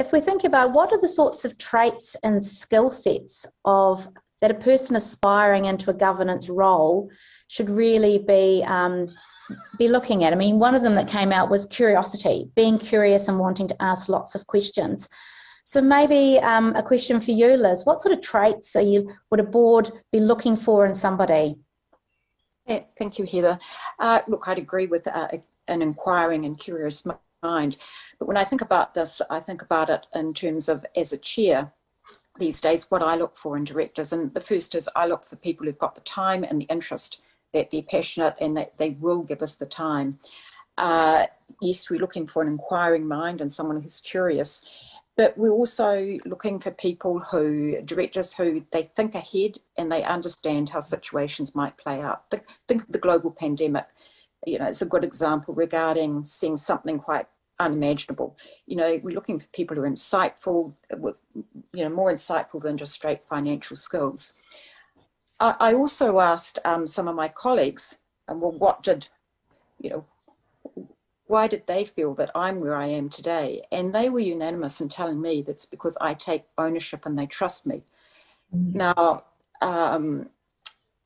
if we think about what are the sorts of traits and skill sets of that a person aspiring into a governance role should really be looking at. I mean, one of them that came out was curiosity, being curious and wanting to ask lots of questions. So maybe a question for you, Liz. What sort of traits would a board be looking for in somebody? Yeah, thank you, Heather. Look, I'd agree with an inquiring and curious mind. But when I think about this, I think about it in terms of, as a chair, these days, what I look for in directors. And the first is I look for people who've got the time and the interest, that they're passionate and that they will give us the time. Yes, we're looking for an inquiring mind and someone who's curious. But we're also looking for directors who they think ahead and they understand how situations might play out. Think of the global pandemic. It's a good example regarding seeing something quite unimaginable. We're looking for people who are insightful, with, more insightful than just straight financial skills. I also asked some of my colleagues, well, why did they feel that I'm where I am today? And they were unanimous in telling me that's because I take ownership and they trust me. Mm-hmm. Now, and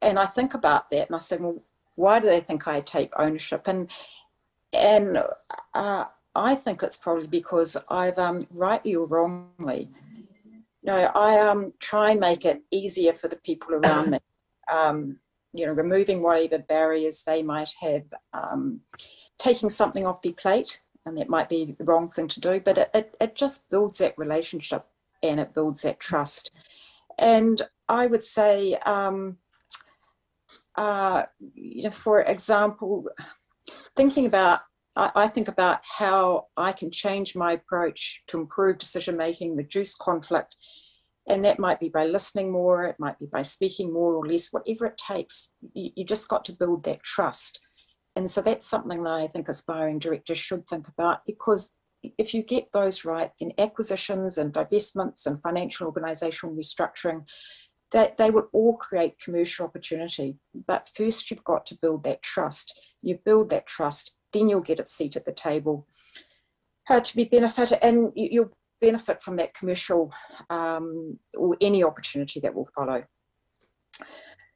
I think about that and I said, well, why do they think I take ownership? And I think it's probably because I've, rightly or wrongly, I try and make it easier for the people around me, removing whatever barriers they might have, taking something off their plate, and that might be the wrong thing to do, but it just builds that relationship and it builds that trust. And I would say, for example, I think about how I can change my approach to improve decision-making, reduce conflict, and that might be by listening more, it might be by speaking more or less, whatever it takes. You just got to build that trust. And so that's something that I think aspiring directors should think about, because if you get those right, then acquisitions and divestments and financial organisational restructuring, they will all create commercial opportunity. But first you've got to build that trust. You build that trust, then you'll get a seat at the table to be benefited, and you'll benefit from that commercial or any opportunity that will follow.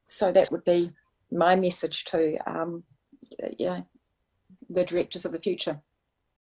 So that would be my message to the directors of the future.